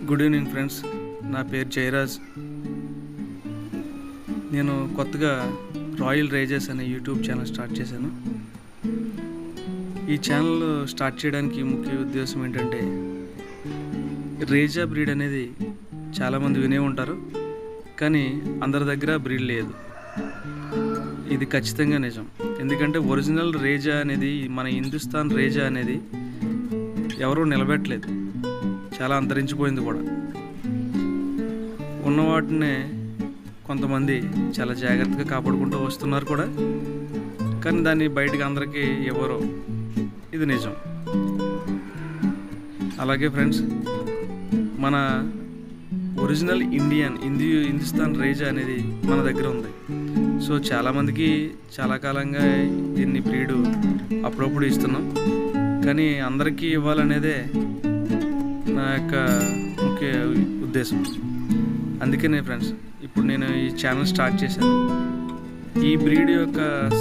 Good evening friends. నా పేరు జయరాజ్. నేను కొత్తగా రాయల్ రేజెస్ అనే యూట్యూబ్ ఛానల్ స్టార్ట్ చేశాను. ఈ ఛానల్ స్టార్ట్ చేయడానికి ముఖ్య ఉద్దేశం ఏంటంటే, రేజా బ్రీడ్ అనేది చాలామంది వినే ఉంటారు, కానీ అందరి దగ్గర బ్రీడ్ లేదు. ఇది ఖచ్చితంగా నిజం. ఎందుకంటే ఒరిజినల్ రేజా అనేది, మన హిందుస్థాన్ రేజా అనేది ఎవరూ నిలబెట్టలేదు, చాలా అంతరించిపోయింది కూడా. ఉన్న వాటినే కొంతమంది చాలా జాగ్రత్తగా కాపాడుకుంటూ వస్తున్నారు కూడా, కానీ దాన్ని బయటకు అందరికీ ఎవరో, ఇది నిజం. అలాగే ఫ్రెండ్స్, మన ఒరిజినల్ హిందుస్థాన్ రేజా అనేది మన దగ్గర ఉంది. సో చాలామందికి చాలా కాలంగా దీన్ని బ్రీడు అప్పుడప్పుడు ఇస్తున్నాం, కానీ అందరికీ ఇవ్వాలనేదే నా యొక్క ముఖ్య ఉద్దేశం. అందుకనే ఫ్రెండ్స్, ఇప్పుడు నేను ఈ ఛానల్ స్టార్ట్ చేశాను. ఈ బ్రీడ్ యొక్క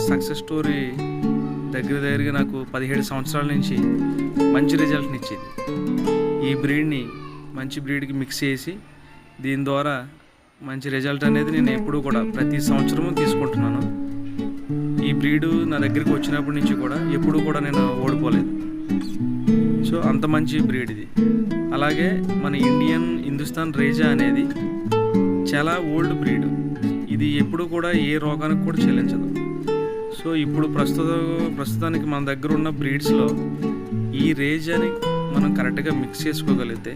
సక్సెస్ స్టోరీ దగ్గరగా నాకు 17 సంవత్సరాల నుంచి మంచి రిజల్ట్ని ఇచ్చింది. ఈ బ్రీడ్ని మంచి బ్రీడ్కి మిక్స్ చేసి దీని ద్వారా మంచి రిజల్ట్ అనేది నేను ఎప్పుడూ కూడా ప్రతి సంవత్సరము తీసుకుంటున్నాను. ఈ బ్రీడు నా దగ్గరికి వచ్చినప్పటి నుంచి కూడా ఎప్పుడూ కూడా నేను ఓడిపోలేదు. సో అంత మంచి బ్రీడ్ ఇది. అలాగే మన హిందుస్థాన్ రేజా అనేది చాలా ఓల్డ్ బ్రీడ్. ఇది ఎప్పుడు కూడా ఏ రోగానికి కూడా చెల్లించదు. సో ఇప్పుడు ప్రస్తుతానికి మన దగ్గర ఉన్న బ్రీడ్స్లో ఈ రేజాని మనం కరెక్ట్గా మిక్స్ చేసుకోగలిగితే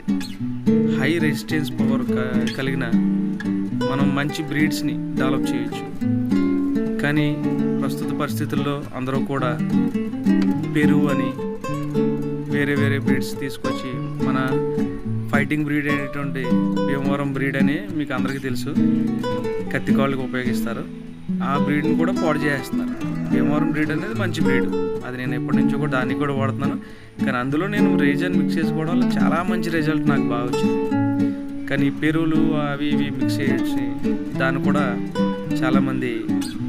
హై రెసిస్టెన్స్ పవర్ కలిగిన మనం మంచి బ్రీడ్స్ని డెవలప్ చేయొచ్చు. కానీ ప్రస్తుత పరిస్థితుల్లో అందరూ కూడా పెరు అని వేరే బ్రీడ్స్ తీసుకొచ్చి, మన ఫైటింగ్ బ్రీడ్ అయినటువంటి భీమవరం బ్రీడ్ అని మీకు అందరికీ తెలుసు, కత్తికాళ్ళకి ఉపయోగిస్తారు. ఆ బ్రీడ్ని కూడా పాడు చేస్తున్నారు. భీమవరం బ్రీడ్ అనేది మంచి బ్రీడ్, అది నేను ఎప్పటి నుంచో కూడా దాన్ని కూడా వాడుతున్నాను. కానీ అందులో నేను రేజాని మిక్స్ చేసుకోవడం వల్ల చాలా మంచి రిజల్ట్ నాకు బాగా వచ్చింది. కానీ పెరువులు అవి ఇవి మిక్స్ చేసి దాన్ని కూడా చాలామంది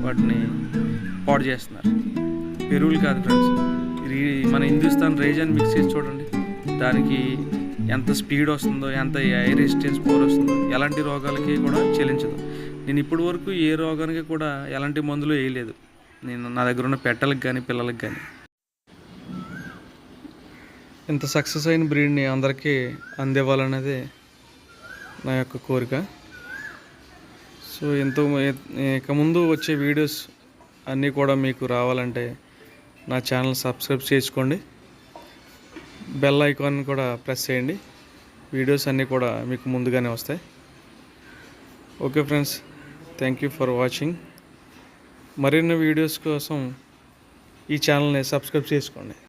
వాటిని పాడు చేస్తున్నారు. పెరువులు కాదు ఫ్రెండ్స్, మన హిందుస్థాన్ రేజాని మిక్స్ చేసి చూడండి, దానికి ఎంత స్పీడ్ వస్తుందో, ఎంత హై రెసిస్టెన్స్ పవర్ వస్తుందో, ఎలాంటి రోగాలకి కూడా చెల్లించదు. నేను ఇప్పటి వరకు ఏ రోగానికి కూడా ఎలాంటి మందులు వేయలేదు, నా దగ్గర ఉన్న పెట్టలకు కానీ పిల్లలకు కానీ. ఇంత సక్సెస్ అయిన బ్రీడ్ని అందరికీ అందివ్వాలనేది నా యొక్క కోరిక. సో ఇక ముందు వచ్చే వీడియోస్ అన్నీ కూడా మీకు రావాలంటే నా ఛానల్ సబ్స్క్రైబ్ చేసుకోండి, బెల్ ఐకాన్ కూడా ప్రెస్ చేయండి. వీడియోస్ అన్నీ కూడా మీకు ముందుగానే వస్తాయి. Okay friends, thank you for watching. మరిన్ని వీడియోస్ కోసం ఈ ఛానల్ని సబ్స్క్రైబ్ చేసుకోండి.